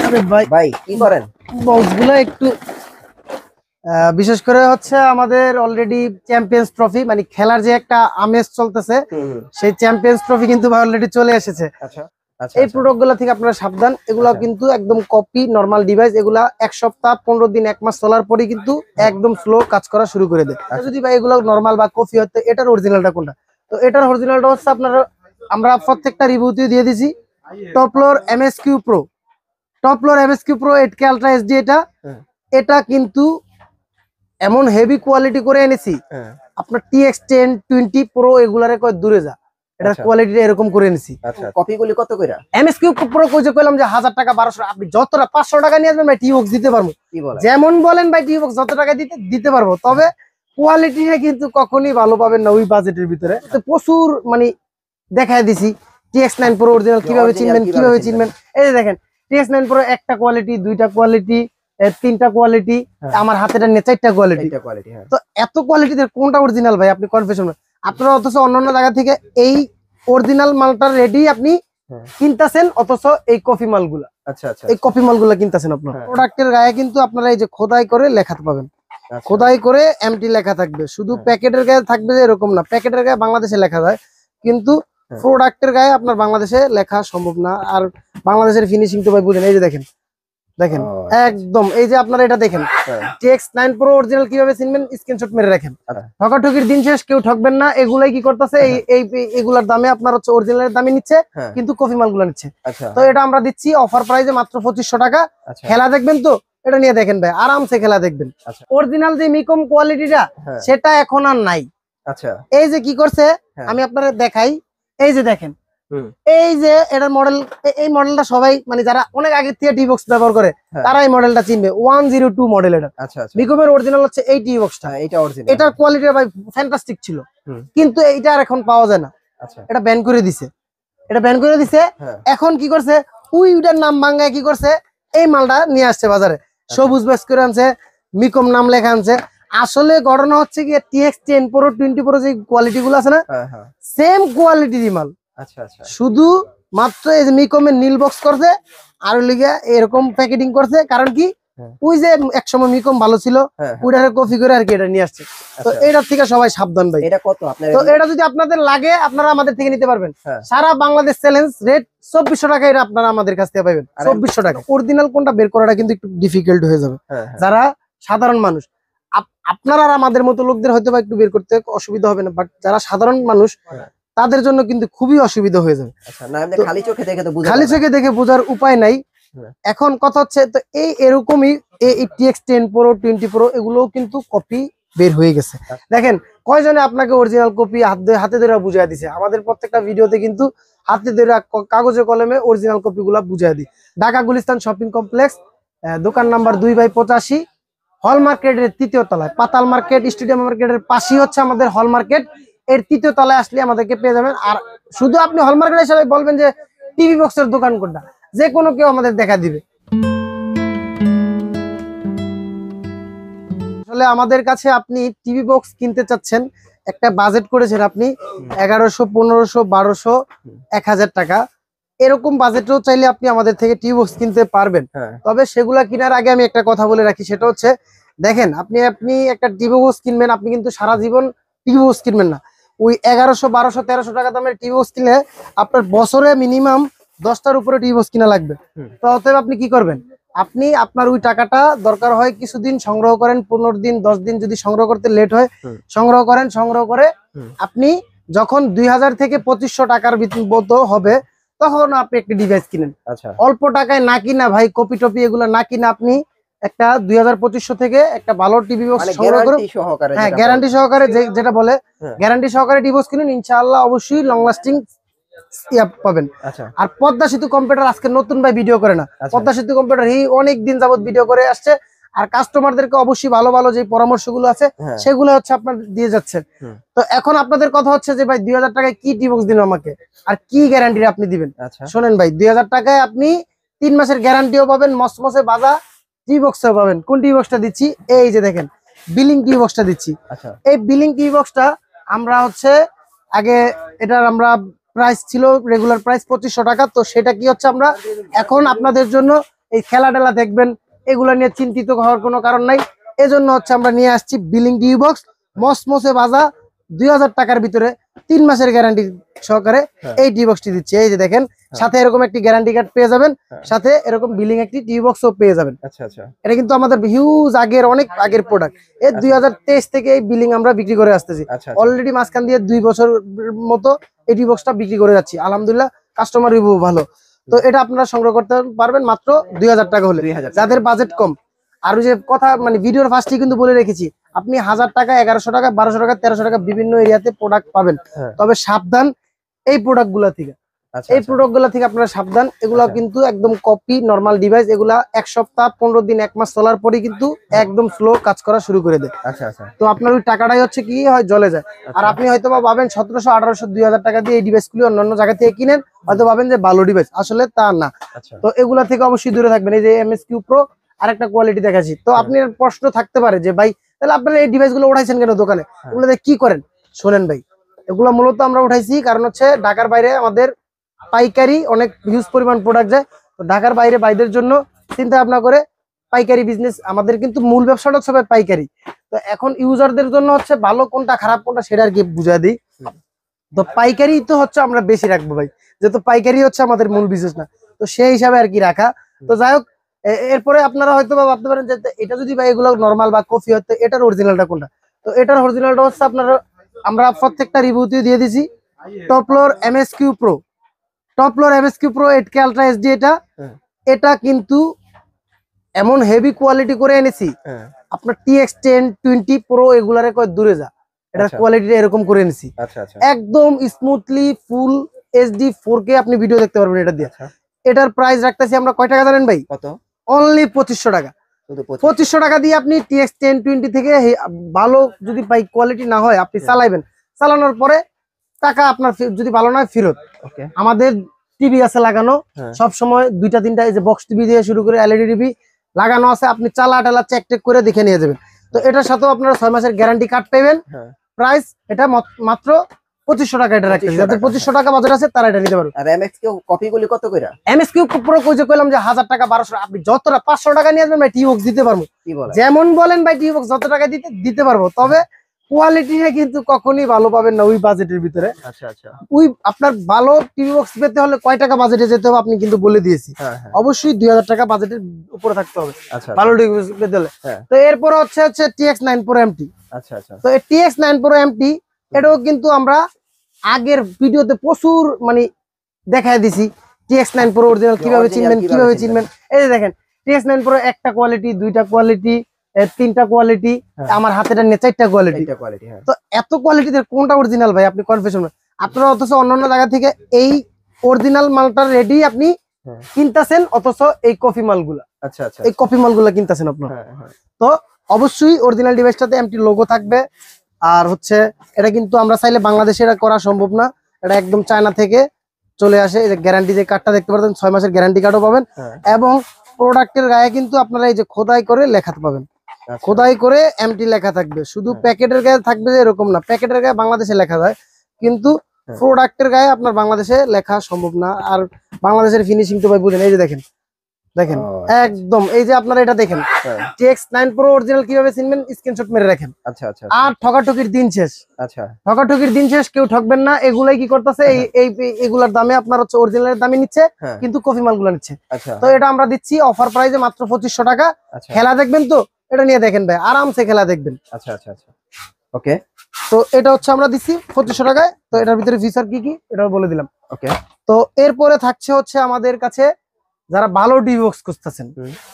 আরে ভাই ভাই কি করেন? বক্সগুলো একটু বিশেষ করে হচ্ছে আমাদের অলরেডি চ্যাম্পিয়ন্স ট্রফি মানে খেলার যে একটা আমেজ চলতেছে সেই চ্যাম্পিয়ন্স ট্রফি কিন্তু অলরেডি চলে এসেছে। আচ্ছা এই প্রোডাক্ট গুলা থেকে আপনারা সাবধান, এগুলা কিন্তু একদম কপি নরমাল ডিভাইস। এগুলা এক সপ্তাহ 15 দিন 1 মাস চলার পরে কিন্তু একদম স্লো কাজ করা শুরু করে দেয়। যদি ভাই এগুলো নরমাল বা কপি হতে, এটার অরিজিনালটা কোনটা? তো এটার অরিজিনালটা হচ্ছে আপনারা, আমরা প্রত্যেকটা রিভিউতে দিয়ে দিছি টপলোর MSQ Pro, টপলোর MSQ Pro 8K ultra HD. এটা কিন্তু এমন হেভি কোয়ালিটি করে এনেছি, আপনার TX10 20 Pro এগুলারে কয় দূরে যা, এটার কোয়ালিটিটা এরকম করে এনেছি। আচ্ছা, কপিগুলি কত কইরা? MSQ Pro কই যে কইলাম যে 1000 টাকা 1200, আপনি যতটা 500 টাকা নিয়ে আসবেন ভাই টিবক্স দিতে পারবো। যেমন বলেন ভাই টিবক্স যত টাকা দিতে পারবো, তবে কোয়ালিটিটা কিন্তু কখনোই ভালো পাবেন না ওই বাজেটের ভিতরে। তো প্রচুর মানে দেখায় দিছি TX9 Pro অরিজিনাল কিভাবে চিনবেন। এই যে দেখেন TX9 Pro একটা কোয়ালিটি, দুইটা কোয়ালিটি, তিনটা কোয়ালিটি, আমার হাতেটা নিয়ে চারটা কোয়ালিটি। তো এত কোয়ালিটিতে কোনটা অরিজিনাল ভাই আপনি কনফিউশন। আপনারা অথচ অন্যান্য জায়গা থেকে এই অরিজিনাল মালটা রেডি আপনি কিনতেছেন, অথচ এই কপি মালগুলা, এই কপি মালগুলা কিনতেছেন। আপনার প্রোডাক্টের গায়ে কিন্তু আপনারা এই যে খোদাই করে লেখা পাবেন, খোদাই করে এমটি লেখা থাকবে। শুধু প্যাকেটের গায়ে থাকবে এরকম না, প্যাকেটের গায়ে বাংলাদেশে লেখা যায় কিন্তু প্রোডাক্টের গায়ে আপনার বাংলাদেশে লেখা সম্ভব না। আর বাংলাদেশের ফিনিশিং তো ভাই বুঝেন, এই যে দেখেন একদম, এই যে আপনারা এটা দেখেন TX9 Pro অরিজিনাল কিভাবে চিনবেন, স্ক্রিনশট মেরে রাখেন। ঠকাঠকির দিন শেষ, কেউ ঠকবেন না। এগুলাই কি করতেছে, এগুলার দামে আপনার হচ্ছে অরিজিনালের দামে নিচ্ছে, কিন্তু কপি মালগুলো নিচ্ছে। তো এটা আমরা দিচ্ছি অফার প্রাইসে মাত্র 2500 টাকা। খেলা দেখবেন তো এটা নিয়ে দেখেন ভাই, আরামসে খেলা দেখবেন। অরিজিনাল যে মিকম কোয়ালিটিটা সেটা এখন আর নাই। এই যে কি করছে আমি আপনাদের দেখাই, এই যে দেখেন, এই যে এটার মডেল, এই মডেলটা সবাই মানে যারা অনেক আগে থেকে টিবক্স ব্যবহার করে তারা এই মডেলটা চিনবে। 102 মডেল এটা। মিকমের অরিজিনাল হচ্ছে এই টিবক্সটা। এটার কোয়ালিটি ভাই ফ্যান্টাস্টিক ছিল, কিন্তু এইটা আর এখন পাওয়া যায় না। এটা ব্যান করে দিছে, এখন কি করছে ওইটার নাম ভাঙায় কি করছে, এই মালটা নিয়ে আসছে বাজারে, সবুজ বেস করে আনছে, মিকম নাম লেখা আনছে। আসলে ঘটনা হচ্ছে কি TX10 Pro 20 Pro যে কোয়ালিটি গুলো আছে না, সেম কোয়ালিটির মাল, শুধু মাত্র এই যে মিকমের নীল বক্স করছে আর লিগে এরকম প্যাকেটিং করছে। কারণ কি ওই যে একসময় মিকম ভালো ছিল ওইটারে কপি করে আর কি এটা নিয়ে আসছে। তো এটার থেকে সবাই সাবধান ভাই। এটা কত আপনাদের? তো এটা যদি আপনাদের লাগে আপনারা আমাদের থেকে নিতে পারবেন। সারা বাংলাদেশ চ্যালেঞ্জ রেট 2400 টাকা, এটা আপনারা আমাদের কাছ থেকে পাবেন 2400 টাকা। অরিজিনাল কোনটা বের করাটা কিন্তু একটু ডিফিকাল্ট হয়ে যাবে যারা সাধারণ মানুষ। আপনারা আর আমাদের মতো লোকদের হয়তো বা একটু বের করতে অসুবিধা হবে না, বাট যারা সাধারণ মানুষ তাদের জন্য কিন্তু খুবই অসুবিধা হয়ে যাবে। খালি চোখে দেখে বোঝার উপায় নাই। এখন কথা হচ্ছে তো এরকমই এই TX10 Pro 20 Pro এগুলো কিন্তু কপি বের হয়ে গেছে। দেখেন কয়জনে আপনাকে অরিজিনাল কপি হাতে ধরে বুঝাই দিছে। আমাদের প্রত্যেকটা ভিডিওতে কিন্তু হাতে ধরে কাগজে কলমে অরিজিনাল কপি গুলা বুঝাই দিই। ঢাকা গুলিস্তান শপিং কমপ্লেক্স, দোকান নাম্বার 2/85, হল মার্কেটের 3য় তলায়, পাতাল মার্কেট স্টেডিয়াম মার্কেটের পাশেই হচ্ছে আমাদের হল মার্কেট। এর 3য় তলায় আসলে আমাদেরকে পেয়ে যাবেন। আর শুধু আপনি হল মার্কেট হিসাবে বলবেন যে টিভি বক্সের দোকান কোনটা, যে কোনো কেউ আমাদের দেখা দিবে। আসলে আমাদের কাছে আপনি টিভি বক্স কিনতে চাচ্ছেন, একটা বাজেট করেছেন আপনি 1100, 1500, 1200, 1000 টাকা, এরকম বাজেটও চাইলে আপনি আমাদের থেকে টিভি বক্স কিনতে পারবেন। তবে সেগুলা কেনার আগে আমি একটা কথা বলে রাখি, সেটা হচ্ছে দেখেন আপনি একটা টিভি বক্স কিনবেন, আপনি কিন্তু সারা জীবন টিভি বক্স কিনবেন না। ওই 1100, 1200, 1300 টাকা দামের টিভি বক্স কিনলে আপনার বছরে মিনিমাম 10টার উপরে টিভি বক্স কিনা লাগবে। তো অতএব আপনি কি করবেন, আপনি আপনার ওই টাকাটা দরকার হয় কিছুদিন সংগ্রহ করেন, 15 দিন 10 দিন যদি সংগ্রহ করতে লেট হয় সংগ্রহ করেন। সংগ্রহ করে আপনি যখন 2000 থেকে 2500 টাকার মতো হবে তখন আপনি একটা ডিভাইস কিনেন। অল্প টাকায় না কিনা ভাই, কপি টপি এগুলো না কিনা আপনি একটা 2000-2500 থেকে একটা ভালো টিভি বক্স সংগ্রহ করে, হ্যাঁ গ্যারান্টি সহকারে, যেটা বলে গ্যারান্টি সহকারে টিভি বক্স কিনুন, ইনশাআল্লাহ অবশ্যই লং লাস্টিং পাবেন। আর পদ্মা সেতু কম্পিউটার আজকে নতুন ভাই ভিডিও করে না, পদ্মা সেতু কম্পিউটার এই অনেক দিন যাবত ভিডিও করে আসছে। আর কাস্টমারদেরকে অবশ্যই ভালো ভালো যে পরামর্শগুলো আছে সেগুলো হচ্ছে আপনার দিয়ে যাচ্ছেন। তো এখন আপনাদের কথা হচ্ছে যে ভাই 2000 টাকায় কি টিভি বক্স দিন আমাকে, আর কি গ্যারান্টি আপনি দিবেন? শোনেন ভাই, 2000 টাকায় আপনি 3 মাসের গ্যারান্টিও পাবেন, মসমসে বাজা টিভি বক্সও পাবেন। কোন টিভি বক্সটা দিচ্ছি, এই যে দেখেন বিলিং টিভি বক্সটা দিচ্ছি। এই বিলিং টিভি বক্সটা আমরা হচ্ছে আগে এটার আমরা প্রাইস ছিল রেগুলার প্রাইস 2500 টাকা, তো সেটা কি হচ্ছে আমরা এখন আপনাদের জন্য এই খেলা টেলা দেখবেন, এগুলা নিয়ে চিন্তিত হওয়ার কোনো কারণ নাই। এজন্য হচ্ছে আমরা নিয়ে আসছি বিলিং টিভি বক্স মসমসে ভাজা 2000 টাকার ভিতরে 3 মাসের গ্যারান্টি সহকারে এই টিভি বক্সটি দিচ্ছে। এই যে দেখেন, সাথে এরকম একটি গ্যারান্টি কার্ড পেয়ে যাবেন, সাথে এরকম বিলিং একটি টিভি বক্সও পেয়ে যাবেন। আচ্ছা আচ্ছা, এটা কিন্তু আমাদের হিউজ আগের, অনেক আগের প্রোডাক্ট। এই 2023 থেকে এই বিলিং আমরা বিক্রি করে আসতেছি। অলরেডি মাঝখান দিয়ে 2 বছর মতো এই টিভি বক্সটা বিক্রি করে যাচ্ছি, আলহামদুলিল্লাহ কাস্টমার রিভিউ ভালো। তো এটা আপনারা সংগ্রহ করতে পারবেন মাত্র 2000 টাকা হলে, যাদের বাজেট কম। আর ওই যে কথা মানে ভিডিওর ফার্স্টে কিন্তু বলে রেখেছি, আপনি 1000 টাকা, 1100 টাকা, 1200 টাকা, 1300 টাকা বিভিন্ন এরিয়াতে প্রোডাক্ট পাবেন। তবে সাবধান এই প্রোডাক্ট গুলা থেকে, এই প্রোডাক্ট গুলা থেকে আপনারা সাবধান। এগুলা কিন্তু একদম কপি নরমাল ডিভাইস। এগুলা 1 সপ্তাহ, 15 দিন, 1 মাস চলার পরে কিন্তু একদম স্লো কাজ করা শুরু করে দেয়। তো আপনার ওই টাকাটাই হচ্ছে কি হয়, জ্বলে যায়। আর আপনি হয়তো বা ভাবেন 1700, 1800, 2000 টাকা দিয়ে এই ডিভাইস গুলি অন্যান্য জায়গা থেকে কিনেন, হয়তো ভাবেন যে ভালো ডিভাইস, আসলে তা না। তো এগুলা থেকে অবশ্যই দূরে থাকবেন। এই যে MSQ Pro আরেকটা কোয়ালিটি দেখাচ্ছি। তো আপনার প্রশ্ন থাকতে পারে যে ভাই তাহলে আপনারা এই ডিভাইস গুলো উঠাইছেন কেন দোকানে, এগুলো কি করেন? শোনেন ভাই, এগুলো মূলত আমরা উঠাইছি কারণ হচ্ছে ঢাকার বাইরে আমাদের পাইকারি অনেক হিউজ পরিমাণ প্রোডাক্ট যায়। তো ঢাকার বাইরে বাইদের জন্য চিন্তা ভাবনা করে পাইকারি বিজনেস, আমাদের কিন্তু মূল ব্যবসাটা হচ্ছে পাইকারি। তো এখন ইউজারদের জন্য হচ্ছে ভালো কোনটা খারাপ কোনটা সেটা আর কি বুঝা দিই। তো পাইকারি তো হচ্ছে আমরা বেশি রাখবো ভাই, যেহেতু পাইকারি হচ্ছে আমাদের মূল বিজনেস না, তো সেই হিসাবে আর কি রাখা। তো যাই হোক, এরপরে আপনারা হয়তো বা ভাবতে পারেন যে এটা যদি ভাই এগুলো নরমাল বা কফি হতো, এটার অরিজিনালটা কোনটা? তো এটার অরিজিনালটা হচ্ছে আপনারা, আমরা প্রত্যেকটা রিভিউতে দিয়ে দিছি টপলোর MSQ Pro, টপলোর MSQ Pro 8K ultra HD। এটা কিন্তু এমন হেভি কোয়ালিটি করে এনেছি, আপনার TX10, 20 Pro এগুলারে কয় দূরে যা, এটার কোয়ালিটিটা এরকম করে এনেছি। একদম স্মুথলি ফুল HD 4K আপনি ভিডিও দেখতে পারবেন এটা দিয়ে। এটার প্রাইস রাখতেছি আমরা কয় টাকা জানেন ভাই? কত? অনলি 2500 টাকা। 2500 টাকা দিয়ে আপনি TX10, 20 থেকে ভালো যদি পাই কোয়ালিটি না হয় আপনি চালাইবেন, চালানোর পরে টাকা আপনার যদি ভালো নয় ফেরত। আমাদের টিভি আছে লাগানো সব সময়, 2টা 3টা এই যে বক্স টিভি দিয়ে শুরু করে LED টিভি লাগানো আছে, আপনি চালা টালা চেক টেক করে দেখে নিয়ে যাবেন। তো এটার সাথেও আপনারা 6 মাসের গ্যারান্টি কার্ড পাবেন। প্রাইস এটা মাত্র 2500 টাকা। এটা রাখতে যাদের 2500 টাকা বাজার আছে তারা এটা নিতে পারবে। আর MSQ কপিগুলি কত কইরা? MSQ Pro কই যে কইলাম যে 1000 টাকা, 1200, আপনি যতটা 500 টাকা নিয়ে আসবেন ভাই টিভি বক্স দিতে পারবো। যেমন বলেন ভাই টিভি বক্স যত টাকা দিতে পারবো, তবে কোয়ালিটিটা কিন্তু কখনোই ভালো পাবেন না ওই বাজেটের ভিতরে। ওই আপনার ভালো টিভি বক্স পেতে হলে কয় টাকা বাজেটে যেতে হবে আপনি কিন্তু বলে দিয়েছি। অবশ্যই 2000 টাকা বাজেটের উপরে থাকতে হবে ভালো টিভি বক্স পেতে হলে। তো এরপর হচ্ছে TX9 Pro MT। তো এই TX9 Pro MT এটাও কিন্তু আমরা আগের ভিডিওতে প্রচুর মানে দেখায় দিছি TX9 Pro অরিজিনাল কিভাবে চিনবেন। এই যে দেখেন TX9 Pro একটা কোয়ালিটি, 2টা কোয়ালিটি, 3টা কোয়ালিটি, আমার হাতেটা নিয়ে 4টা কোয়ালিটি। তো এত কোয়ালিটিতে কোনটা অরিজিনাল ভাই আপনি কনফিউশন। আপনারা অথচ অন্যান্য জায়গা থেকে এই অরিজিনাল মালটা রেডি আপনি কিনতেছেন, অথচ এই কফি মালগুলা, এই কফি মালগুলা কিনতেছেন আপনারা। তো অবশ্যই অরিজিনাল ডিভাইসটাতে MT লোগো থাকবে। আর হচ্ছে এটা কিন্তু আমরা চাইলে বাংলাদেশে এটা করা সম্ভব না, এটা একদম চায়না থেকে চলে আসে। এই যে গ্যারান্টি যে কার্ডটা দেখতে পাচ্ছেন 6 মাসের গ্যারান্টি কার্ডও পাবেন। এবং প্রোডাক্টের গায়ে কিন্তু আপনারা এই যে খোদাই করে লেখা পাবেন, খোদাই করে MT লেখা থাকবে। শুধু প্যাকেটের গায়ে থাকবে যে এরকম না, প্যাকেটের গায়ে বাংলাদেশে লেখা যায় কিন্তু প্রোডাক্টের গায়ে আপনার বাংলাদেশে লেখা সম্ভব না। আর বাংলাদেশের ফিনিশিং তো ভাই বুঝেন, এই যে দেখেন একদম, এই যে আপনারা এটা দেখেন TX9 Pro অরিজিনাল কিভাবে চিনবেন, স্ক্রিনশট মেরে রাখেন। আর ঠকাঠকির দিন শেষ, ঠকাঠকির দিন শেষ, কেউ ঠকবেন না। এগুলাই কি করতেছে, এগুলার দামে আপনার হচ্ছে অরিজিনালের দামে নিচ্ছে, কিন্তু কফি মালগুলো নিচ্ছে। তো এটা আমরা দিচ্ছি অফার প্রাইসে মাত্র 2500 টাকা। খেলা দেখবেন তো এটা নিয়ে দেখেন ভাই, আরামসে খেলা দেখবেন। ওকে, তো এটা হচ্ছে আমরা দিচ্ছি 2500 টাকায়। তো এটার ভিতরে ফিচার কি কি এটাও বলে দিলাম। ওকে, তো এরপরে থাকছে হচ্ছে আমাদের কাছে যারা ভালো টিভি বক্স খুঁজতেছেন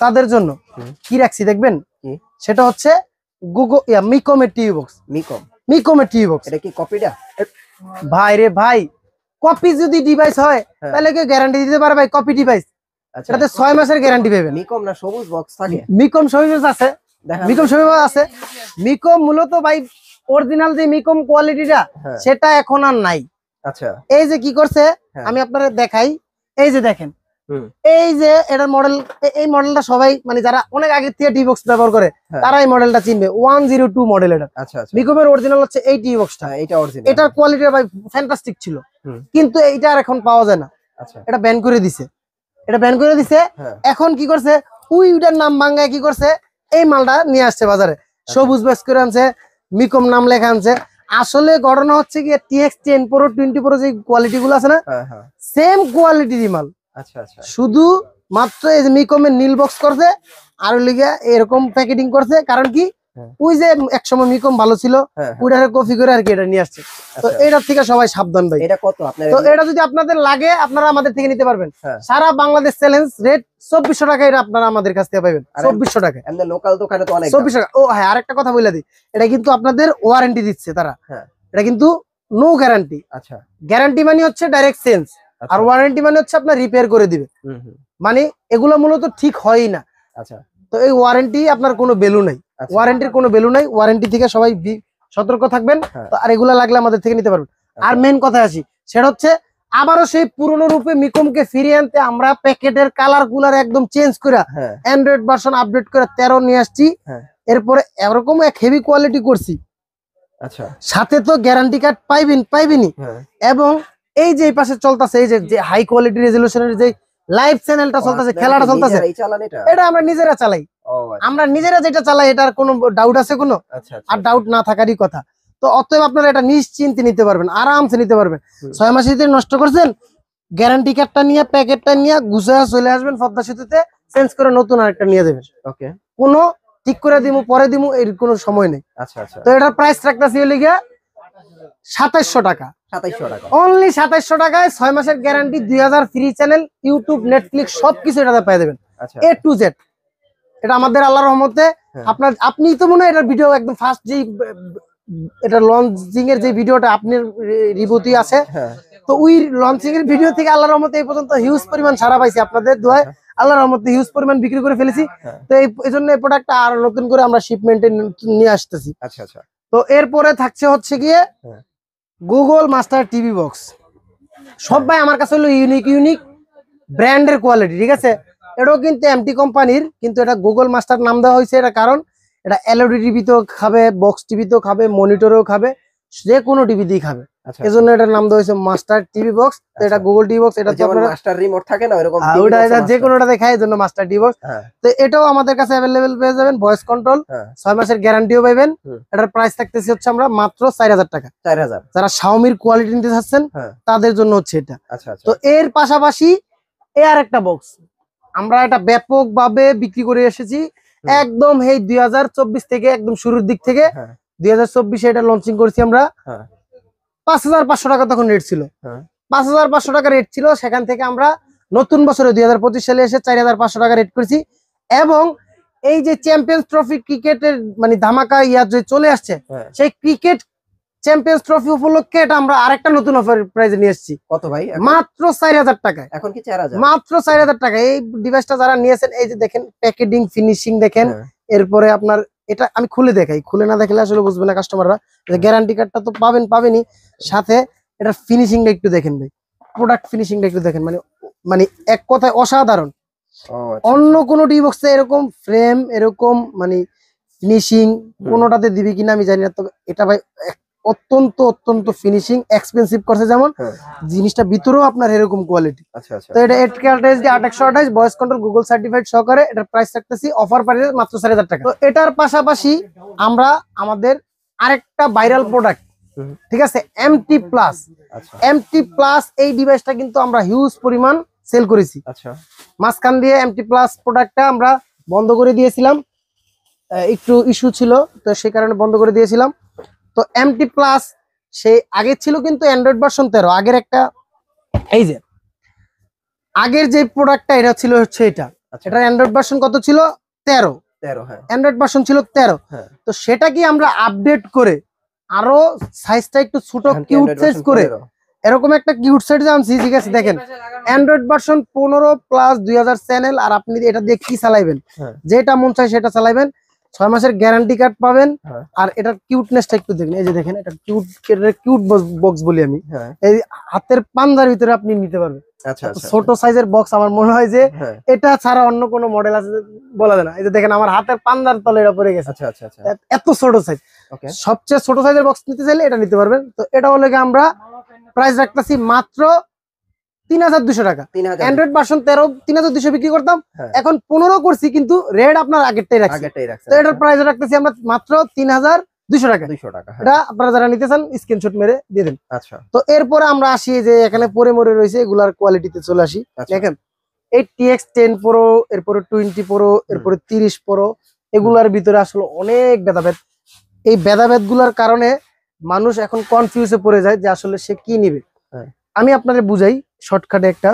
তাদের জন্য কি রাখছি দেখবেন, সেটা হচ্ছে মিকমের টিভি বক্স। মিকমের টিভি বক্স। এটা কি কপিটা ভাই রে ভাই? কপি যদি ডিভাইস হয় তাহলে কেউ গ্যারান্টি দিতে পারে ভাই কপি ডিভাইস? এটাতে 6 মাসের গ্যারান্টি পাবেন। মিকম না সবুজ বক্স থাকে? মিকম সবুজ আছে, মিকম সবুজ আছে। মিকম মূলত ভাই অরিজিনাল যে মিকম কোয়ালিটিটা সেটা এখন আর নাই। এই যে কি করছে আমি আপনাদের দেখাই, এই যে দেখেন, এই যে এটার মডেল, এই মডেলটা সবাই মানে যারা অনেক আগে থেকে টিভি বক্স ব্যবহার করে তারা এই মডেলটা চিনবে। 102 মডেল এটা। মিকমের অরিজিনাল হচ্ছে এই টিভি বক্সটা। এটার কোয়ালিটি ভাই ফ্যান্টাস্টিক ছিল, কিন্তু এইটা আর এখন পাওয়া যায় না, এটা ব্যান করে দিছে। এটা ব্যান করে দিছে। হ্যাঁ। এখন কি করছে, উইটার নাম ভাঙ্গায় কি করছে, এই মালটা নিয়ে আসছে বাজারে, সবুজ বেস করে আনছে, মিকম নাম লেখা আনছে। আসলে ঘটনা হচ্ছে কি TX 10 Pro 20 Pro যে কোয়ালিটি গুলো আছে না, সেম কোয়ালিটির মাল। আচ্ছা আচ্ছা, শুধু মাত্র এই যে মিকমের নীল বক্স করছে আর লিগা এরকম প্যাকেটিং করছে। কারণ কি ওই যে একসময় মিকম ভালো ছিল, ওইটারে কপি করে আর কি এটা নিয়ে আসছে। তো এটার থেকে সবাই সাবধান ভাই। এটা কত আপনার? তো এটা যদি আপনাদের লাগে আপনারা আমাদের থেকে নিতে পারবেন। সারা বাংলাদেশ চ্যালেঞ্জ রেট 2400 টাকা, এটা আপনারা আমাদের কাছ থেকে পাবেন 2400 টাকা। এমনি লোকাল দোকানে তো অনেক 2400 টাকা। ও হ্যাঁ, আরেকটা কথা বলে দিই, এটা কিন্তু আপনাদের ওয়ারেন্টি দিচ্ছে তারা। এটা কিন্তু নো গ্যারান্টি। আচ্ছা, গ্যারান্টি মানে হচ্ছে ডাইরেক্ট চেঞ্জ, আর ওয়ারেন্টি মানে হচ্ছে আপনার রিপেয়ার করে দিবে। মানে এগুলো মূলত ঠিক হয়ই না। আচ্ছা, তো এই ওয়ারেন্টি আপনার কোনো ভ্যালু নাই, ওয়ারেন্টির কোনো ভ্যালু নাই। ওয়ারেন্টি থেকে সবাই সতর্ক থাকবেন। তো আর এগুলা লাগলে আমাদের থেকে নিতে পারবেন। আর মেন কথা আসি, সেটা হচ্ছে আবারও সেই পুরনো রূপে মিকমকে ফিরিয়ে আনতে আমরা প্যাকেটের কালার গুলার একদম চেঞ্জ করে অ্যান্ড্রয়েড ভার্সন আপডেট করে 13 নিয়ে আসছি। এরপরে এরকম এক হেভি কোয়ালিটি করছি। আচ্ছা, সাথে তো গ্যারান্টি কার্ড পাইবেনই। এবং এই যে এই পাশে চলতেছে এই যে হাই কোয়ালিটি রেজলিউশনের যে লাইভ চ্যানেলটা চলতেছে, খেলাটা চলতেছে, এটা আমরা নিজেরা চালাই। আমরা নিজেরা যেটা চালাই এটার কোনো ডাউট আছে কোনো? আর ডাউট না থাকারই কথা। তো অতএব আপনারা এটা নিশ্চিন্তে নিতে পারবেন, আরামসে নিতে পারবেন। 6 মাস যদি নষ্ট করছেন, গ্যারান্টি কার্ডটা নিয়ে প্যাকেটটা নিয়ে গুছায়া চলে আসবেন পদ্মা সেতুতে, চেঞ্জ করে নতুন আরেকটা নিয়ে যাবেন। ওকে, কোনো ঠিক করে দিমু পরে দিমু এর কোনো সময় নেই। আচ্ছা আচ্ছা, তো এটার প্রাইস রাখতেছি হলো গিয়া 2700 টাকা। 2700 টাকা, অনলি 2700 টাকায় 6 মাসের guarantee, 2000 free channel, YouTube, Netflix সবকিছু এটাতে পেয়ে যাবেন। A to Z। এটা আমাদের আল্লাহর রহমতে। আপনি তো মনে হয় এটার ভিডিও একদম ফার্স্ট যে এটা লঞ্চিং এর যে ভিডিওটা আপনার রিভিউতে আছে, তো ওই লঞ্চিং এর ভিডিও থেকে আল্লাহর রহমতে এই পর্যন্ত হিউজ পরিমাণ সাড়া পাইছি। আপনাদের দোয়ায় আল্লাহর রহমতে হিউজ পরিমাণ বিক্রি করে ফেলেছি। তো এই জন্য এই প্রোডাক্টটা আর নতুন করে আমরা শিপমেন্টে নিয়ে আসতেছি। আচ্ছা আচ্ছা, তো এরপরে থাকছে হচ্ছে গিয়ে গুগল মাস্টার টিভি বক্স। সব ভাই আমার কাছে হলো ইউনিক ব্র্যান্ডের কোয়ালিটি, ঠিক আছে? এটাও কিন্তু এমটি কোম্পানির, কিন্তু এটা গুগল মাস্টার নাম দেওয়া হয়েছে। এটা কারণ এটা এলইডি টিভিতেও খাবে, বক্স টিভিতেও খাবে, মনিটরেও খাবে, যে কোনো টিভি দিয়ে খাবে। এজন্য এটার নাম দেওয়া হয়েছে মাস্টার টিভি বক্স। এটা গুগল টিভি বক্স, এটা যেমন মাস্টার রিমোট থাকে না এরকম, ওটা এটা যে কোনোটা দেখায়, এজন্য মাস্টার টিভি বক্স। তো এটাও আমাদের কাছে अवेलेबल পেয়ে যাবেন, ভয়েস কন্ট্রোল, 6 মাসের গ্যারান্টিও পাবেন। এটার প্রাইস থাকতেছে হচ্ছে আমরা মাত্র 4000 টাকা। 4000। যারা শাওমির কোয়ালিটি নিতে চাচ্ছেন তাদের জন্য হচ্ছে এটা। আচ্ছা আচ্ছা, তো এর পাশাপাশি আর একটা বক্স আমরা এটা ব্যাপকভাবে বিক্রি করে এসেছি একদম এই 2024 থেকে, একদম শুরুর দিক থেকে 2024 এটা লঞ্চিং করেছি আমরা। 5500 টাকা তখন রেট ছিল, 5500 টাকা রেট ছিল। সেখান থেকে আমরা নতুন বছরে 2025 সালে এসে 4500 টাকা রেট করেছি। এবং এই যে চ্যাম্পিয়ন্স ট্রফি ক্রিকেটের মানে ধামাকা ইয়া যে চলে আসছে, সেই ক্রিকেট চ্যাম্পিয়ন্স ট্রফি উপলক্ষে এটা আমরা আরেকটা নতুন অফার প্রাইজে নিয়ে এসেছি। কত ভাই? মাত্র 4000 টাকায়। এখন কি 4000? মাত্র 4000 টাকা। এই ডিভাইসটা যারা নিয়েছেন, এই যে দেখেন প্যাকেজিং ফিনিশিং দেখেন। এরপরে আপনার এটা আমি খুলে দেখাই, খুলে না দেখলে আসলে বুঝবে না কাস্টমাররা। গ্যারান্টি কার্ডটা তো পাবেনই, সাথে এটা ফিনিশিংটা একটু দেখেন ভাই, প্রোডাক্ট ফিনিশিংটা একটু দেখেন, মানে এক কথায় অসাধারণ। অন্য কোনো ডিবক্সে এরকম ফ্রেম, এরকম মানে ফিনিশিং কোনোটাতে দিবি কিনা আমি জানি না, তবে এটা ভাই অত্যন্ত ফিনিশিং। এক্সপেন্সিভ করছে যেমন, জিনিসটা ভিতরেও আপনার এরকম কোয়ালিটি। তো এটা 8K Ultra HD 828 voice control Google certified সহকারে। এটার প্রাইস রাখতেছি অফার প্রাইসে মাত্র 4000 টাকা। তো এটার পাশাপাশি আমরা আমাদের আরেকটা ভাইরাল প্রোডাক্ট, ঠিক আছে, MT প্লাস। MT প্লাস এই ডিভাইসটা কিন্তু আমরা হিউজ পরিমাণ সেল করেছি। মাঝখান দিয়ে MT প্লাস প্রোডাক্টটা আমরা বন্ধ করে দিয়েছিলাম, একটু ইস্যু ছিল, তো সেই কারণে বন্ধ করে দিয়েছিলাম। তো MT প্লাস সেই আগে ছিল কিন্তু অ্যান্ড্রয়েড ভার্সন 13। আগের একটা এই যে আগের যে প্রোডাক্টটা এটা ছিল হচ্ছে এটা, এটা অ্যান্ড্রয়েড ভার্সন কত ছিল? 13। অ্যান্ড্রয়েড ভার্সন ছিল 13। তো সেটা কি আমরা আপডেট করে আরো সাইজটা একটু ছোট কিউট সাইজ করে এরকম একটা কিউট সাইজ আনছি, ঠিক আছে? দেখেন অ্যান্ড্রয়েড ভার্সন 15 প্লাস 2000 চ্যানেল, আর আপনি এটা দিয়ে কি চালাইবেন, যেটা মন চায় সেটা চালাইবেন। 6 মাসের গ্যারান্টি কার্ড পাবেন। আর এটার কিউটনেসটা একটু দেখেন, এই যে দেখেন, এটা কিউট বক্স বলি আমি। এই হাতের পাঞ্জার ভিতরে আপনি নিতে পারবেন। ছোট সাইজের বক্স আমার মনে হয় যে এটা ছাড়া অন্য কোনো মডেল আছে বলা যায় না। এই যে দেখেন আমার হাতের পাঞ্জার তলে এটা পড়ে গেছে, এত ছোট সাইজ। সবচেয়ে ছোট সাইজের বক্স নিতে চাইলে এটা নিতে পারবেন। তো এটা হলে আমরা প্রাইস রাখতেছি মাত্র 3200 টাকা। 3000 অ্যান্ড্রয়েড ভার্সন 13 3200 বিক্রি করতাম, হ্যাঁ। এখন 15 করছি, কিন্তু রেড আপনার আগেরটাই রাখছি। তো এটার প্রাইস রাখতেছি আমরা মাত্র 3200 টাকা। 200 টাকা, হ্যাঁ। এটা আপনারা যারা নিতে চান স্ক্রিনশট মেরে দিয়ে দেন। আচ্ছা। তো এরপরে আমরা আসি যে এখানে পরে মরে রয়েছে এগুলার কোয়ালিটিতে চলে আসি। আচ্ছা। দেখেন এই TX10 Pro, এরপরে 20 Pro, এরপরে 30 Pro, এগুলার ভিতরে আসলে অনেক ভেদাভেদ। এই ভেদাভেদ গুলার কারণে মানুষ এখন কনফিউজে পড়ে যায় যে আসলে সে কি নিবে। হ্যাঁ। আমি আপনাদের বুঝাই শর্টকাটে একটা,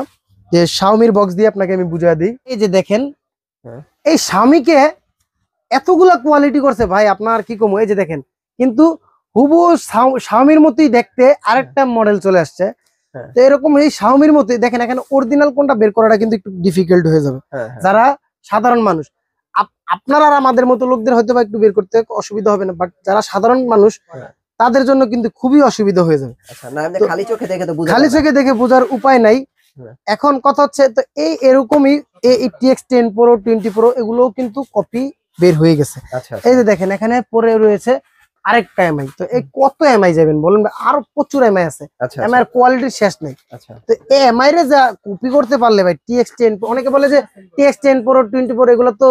যে Xiaomi বক্স দিয়ে আপনাকে আমি বুঝাই দিই। এই যে দেখেন, হ্যাঁ। এই Xiaomi-কে এতগুলা কোয়ালিটি করছে ভাই, আপনার কি কম। এই যে দেখেন, কিন্তু হুবহু Xiaomi-র মতোই দেখতে আরেকটা মডেল চলে আসছে। হ্যাঁ। তো এরকম এই Xiaomi-র মতোই দেখেন, এখানে অরিজিনাল কোনটা বের করাটা কিন্তু একটু ডিফিকাল্ট হয়ে যাবে যারা সাধারণ মানুষ। আপনারা আর আমাদের মতো লোকদের হয়তো বা একটু বের করতে অসুবিধা হবে না, বাট যারা সাধারণ মানুষ তাদের জন্য কিন্তু খুবই অসুবিধা হয়ে যাবে। খালি চোখে দেখে বোঝার উপায় নাই। এখন কথা হচ্ছে, তো এরকমই এই TX10 Pro, 20 Pro এগুলোও কিন্তু কপি বের হয়ে গেছে। এই যে দেখেন, এখানে পরে রয়েছে আরেকটা এমআই। তো এই কত এমআই যাবেন বলেন, আরো প্রচুর এমআই আছে। এমআই এর কোয়ালিটির শেষ নেই। তো এই এমআই রে যা কপি করতে পারলে ভাই TX10, অনেকে বলে যে TX10 Pro, 20 Pro এগুলো তো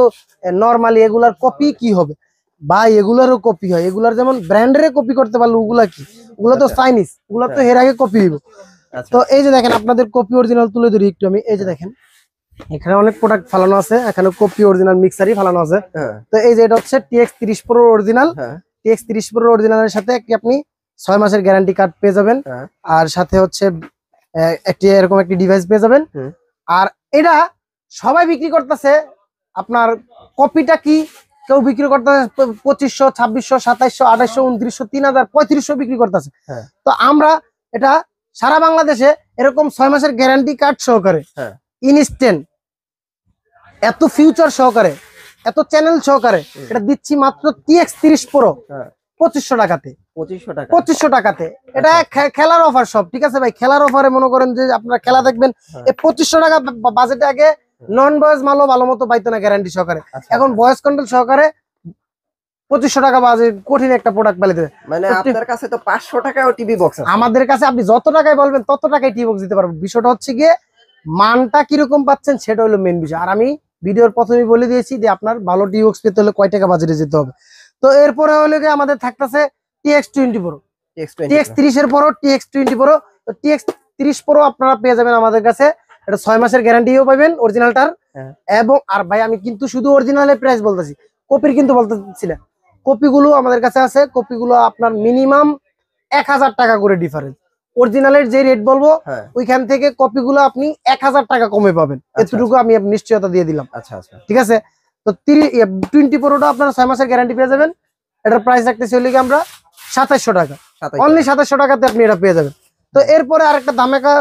নরমালি, এগুলার কপি কি হবে ভাই? এগুলারও কপি হয়। এগুলার যেমন ব্র্যান্ডের কপি করতে পারলে ওগুলা কি, ওগুলো তো চাইনিজ, ওগুলো তো এর আগে কপি হইব। তো এই যে দেখেন, আপনাদের কপি অরিজিনাল তুলে ধরি একটু আমি। এই যে দেখেন, এখানে অনেক প্রোডাক্ট ফালানো আছে, এখানে কপি অরিজিনাল মিক্সারই ফালানো আছে। তো এই যে এটা হচ্ছে TX30 Pro original. TX30 Pro অরিজিনালের সাথে আপনি 6 মাসের গ্যারান্টি কার্ড পেয়ে যাবেন, আর সাথে হচ্ছে একটি এরকম একটি ডিভাইস পেয়ে যাবেন। আর এটা সবাই বিক্রি করতেছে, আপনার কপিটা কি কেউ বিক্রি করতেছে 2500, 2600, 2700, 2800, 2900, 3000, 3500 বিক্রি করতেছে। তো আমরা এটা সারা বাংলাদেশে এরকম 6 মাসের গ্যারান্টি কার্ড সহকারে, ইনস্ট্যান্ট, এত ফিউচার সহকারে, এত চ্যানেল সহকারে এটা দিচ্ছি মাত্র TX30 Pro 2500 টাকাতে। 2500 টাকাতে। এটা খেলার অফার সব, ঠিক আছে ভাই? খেলার অফারে মনে করেন যে আপনারা খেলা দেখবেন, এই 2500 টাকা বাজেটে আগে নন বয়েস মালও ভালো মতো পাইতো না গ্যারান্টি সহকারে। এখন ভয়েস কন্ট্রোল সহকারে 2500 টাকা বাজেট কঠিন একটা প্রোডাক্ট পাইলে দেবে। মানে আপনার কাছে তো 500 টাকাও টিভি বক্স আছে। আমাদের কাছে আপনি যত টাকায় বলবেন তত টাকায় টিভি বক্স দিতে পারবেন। বিষয়টা হচ্ছে গিয়ে মানটা কিরকম পাচ্ছেন সেটা হলো মেন বিষয়। আর আমি ভিডিওর প্রথমেই বলে দিয়েছি যে আপনার ভালো টিভি বক্স পেতে হলে কয় টাকা বাজেটে যেতে হবে। তো এরপরে হলো গিয়ে আমাদের থাকতেছে TX20 Pro, TX30 এর পরও TX20 Pro। তো TX30 Pro আপনারা পেয়ে যাবেন আমাদের কাছে, এটা 6 মাসের গ্যারান্টিও পাবেন অরিজিনালটার। এবং আর ভাই আমি কিন্তু শুধু অরিজিনালের প্রাইস বলতেছি, কপির কিন্তু বলতেছি না। কপিগুলো আমাদের কাছে আছে, কপিগুলো আপনার মিনিমাম 1000 টাকা করে ডিফারেন্স। অরিজিনালের যে রেট বলবো ওইখান থেকে কপিগুলো আপনি 1000 টাকা কমে পাবেন, এতটুকু আমি নিশ্চয়তা দিয়ে দিলাম। ঠিক আছে? তো 20 Proটা আপনারা 6 মাসের গ্যারান্টি পেয়ে যাবেন। এটার প্রাইস রাখতেছি হলে কি আমরা 2700 টাকা, অনলি 2700 টাকাতে আপনি এটা পেয়ে যাবেন। তো এরপরে আরেকটা ধামাকা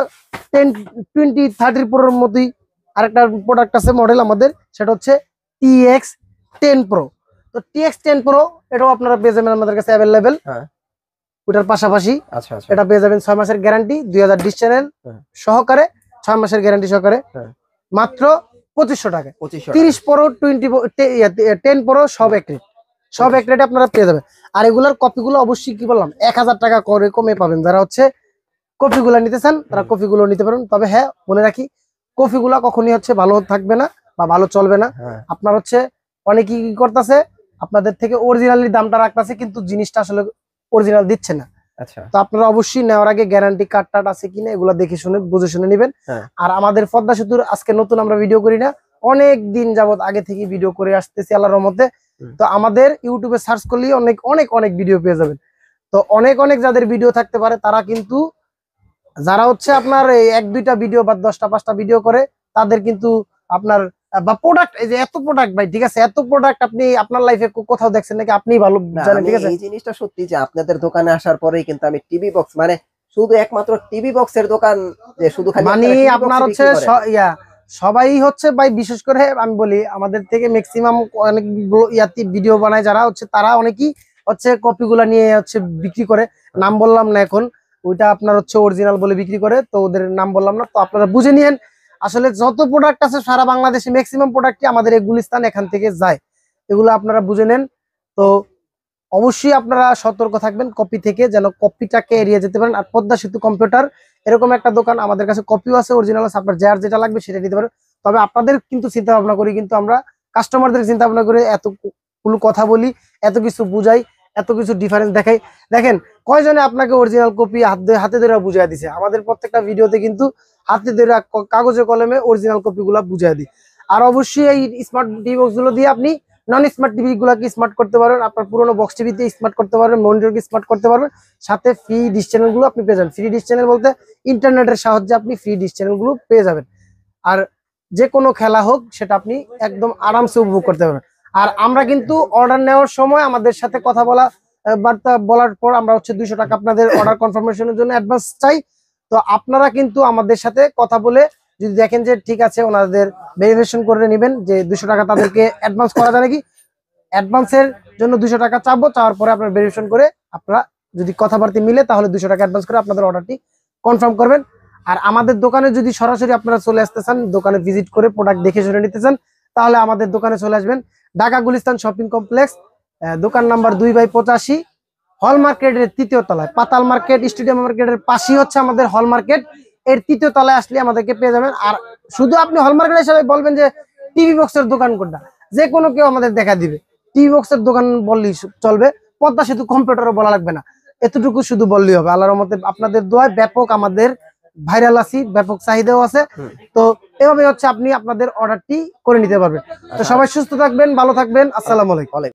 10, 20, 30 Proর মধ্যেই আরেকটা প্রোডাক্ট আছে মডেল আমাদের, সেটা হচ্ছে TX10 Pro। তো TX10 Pro এটাও আপনারা পেয়ে যাবেন আমাদের কাছে অ্যাভেলেবেল। ওটার পাশাপাশি এটা পেয়ে যাবেন 6 মাসের গ্যারান্টি, 2000 ডিশ চ্যানেল সহকারে, 6 মাসের গ্যারান্টি সহকারে, মাত্র 2500 টাকা। 30 Pro, 10 Pro সব এক রেট, সব এক রেটে আপনারা পেয়ে যাবেন। আর এগুলার কপিগুলো অবশ্যই কি বললাম 1000 টাকা করে কমে পাবেন। যারা হচ্ছে কপিগুলো নিতে চান তারা কপিগুলো নিতে পারেন। তবে হ্যাঁ, মনে রাখি কপিগুলা কখনই হচ্ছে ভালো থাকবে না বা ভালো চলবে না। আপনার হচ্ছে অনেকেই কি করতেছে, আপনাদের থেকে অরিজিনালি দামটা রাখতেছে, কিন্তু জিনিসটা আসলে অরিজিনাল দিচ্ছে না। তো আপনারা অবশ্যই নেওয়ার আগে গ্যারান্টি কার্ড টার্ড আছে কিনা এগুলা দেখে শুনে বুঝে শুনে নেবেন। আর আমাদের পদ্মা সেতুর আজকে নতুন আমরা ভিডিও করি না, অনেক দিন যাবত আগে থেকে ভিডিও করে আসতেছি আল্লাহর রহমতে। তো আমাদের ইউটিউবে সার্চ করলেই অনেক অনেক অনেক ভিডিও পেয়ে যাবেন। তো অনেক অনেক যাদের ভিডিও থাকতে পারে তারা কিন্তু, যারা হচ্ছে আপনার 1-2টা ভিডিও বা 10টা-5টা ভিডিও করে, তাদের কিন্তু আপনার বা প্রোডাক্ট, এই যে এত প্রোডাক্ট ভাই, ঠিক আছে, এত প্রোডাক্ট আপনি আপনার লাইফে কোথাও দেখছেন নাকি? আপনি ভালো জানেন, ঠিক আছে? এই জিনিসটা সত্যি যে আপনাদের দোকানে আসার পরেই কিন্তু আমি টিভি বক্স, মানে শুধু একমাত্র টিভি বক্সের দোকান, যে শুধু খালি মানে আপনার হচ্ছে সবাই হচ্ছে ভাই, বিশেষ করে আমি বলি আমাদের থেকে ম্যাক্সিমাম অনেক ইয়াতি ভিডিও বানায় যারা হচ্ছে, তারা অনেকেই হচ্ছে কপিগুলা নিয়ে হচ্ছে বিক্রি করে। নাম বললাম না এখন, ওইটা আপনার হচ্ছে অরিজিনাল বলে বিক্রি করে, তো ওদের নাম বললাম না। তো আপনারা বুঝে নিয়েন, আসলে যত প্রোডাক্ট আছে সারা বাংলাদেশে ম্যাক্সিমাম প্রোডাক্টই আমাদের এই গুলিস্তান এখান থেকে যায়, এগুলো আপনারা বুঝে নেন। তো অবশ্যই আপনারা সতর্ক থাকবেন কপি থেকে, যেন কপিটাকে এড়িয়ে যেতে পারেন। আর পদ্মা সেতু কম্পিউটার এরকম একটা দোকান, আমাদের কাছে কপিও আছে, অরিজিনাল আছে, আপনার যার যেটা লাগবে সেটা নিতে পারেন। তবে আপনাদের কিন্তু চিন্তা ভাবনা করি, কিন্তু আমরা কাস্টমারদের চিন্তা ভাবনা করে এতগুলো কথা বলি, এত কিছু বুঝাই, এত কিছু ডিফারেন্স দেখাই। দেখেন কয়জনে আপনাকে অরিজিনাল কপি হাতে ধরে বুঝাই দিছে, আমাদের প্রত্যেকটা ভিডিওতে কিন্তু হাতে ধরে কাগজে কলমে অরিজিনাল কপি গুলা বুঝাই দিই। আর অবশ্যই এই স্মার্ট টিভি বক্স গুলো দিয়ে আপনি নন স্মার্ট টিভি গুলাকে স্মার্ট করতে পারবেন, আপনার পুরোনো বক্স টিভিতে স্মার্ট করতে পারবেন, মনিটরকে স্মার্ট করতে পারবেন, সাথে ফ্রি ডিশ চ্যানেল গুলো আপনি পেয়ে যাবেন। ফ্রি ডিশ চ্যানেল বলতে ইন্টারনেটের সাহায্যে আপনি ফ্রি ডিশ চ্যানেল গুলো পেয়ে যাবেন। আর যে কোনো খেলা হোক সেটা আপনি একদম আরামসে উপভোগ করতে পারবেন। আর আমরা কিন্তু অর্ডার নেওয়ার সময় আমাদের সাথে কথা বার্তা বলার পর আমরা হচ্ছে 200 টাকা আপনাদের অর্ডার কনফার্মেশনের জন্য অ্যাডভান্স চাই। তো আপনারা কিন্তু আমাদের সাথে কথা বলে যদি দেখেন যে ঠিক আছে, ওনাদের ভেরিফিকেশন করে নেবেন যে 200 টাকা তাদেরকে অ্যাডভান্স করা যায় নাকি। অ্যাডভান্সের জন্য 200 টাকা চাবো, চাওয়ার পরে আপনার ভেরিফিকেশন করে আপনারা যদি কথাবার্তা মিলে তাহলে 200 টাকা অ্যাডভান্স করে আপনাদের অর্ডারটি কনফার্ম করবেন। আর আমাদের দোকানে যদি সরাসরি আপনারা চলে আসতে চান, দোকানে ভিজিট করে প্রোডাক্ট দেখে শুনে নিতে চান, তাহলে আমাদের দোকানে চলে আসবেন। ঢাকা গুলিস্তান শপিং কমপ্লেক্স, দোকান নাম্বার 2/85, হল মার্কেটের 3য় তলায়, পাতাল মার্কেট স্টেডিয়াম মার্কেটের পাশেই হচ্ছে আমাদের হল মার্কেট। এর 3য় তলায় আসলে আমাদেরকে পেয়ে যাবেন। আর শুধু আপনি হল মার্কেট হিসেবে বলবেন যে টিভি বক্সের দোকান কোনটা, যে কোনো কেউ আমাদের দেখা দিবে। টিভি বক্সের দোকান বললেই চলবে, পদ্মা সেতু কম্পিউটারও বলা লাগবে না, এতটুকু শুধু বললেই হবে। আল্লাহর রহমতে আপনাদের দোয়ায় ব্যাপক আমাদের ভাইরাল আছি, ব্যাপক চাহিদাও আছে। তো এভাবে হচ্ছে আপনি আপনাদের অর্ডারটি করে নিতে পারবেন। তো সবাই সুস্থ থাকবেন, ভালো থাকবেন, আসসালামু আলাইকুম।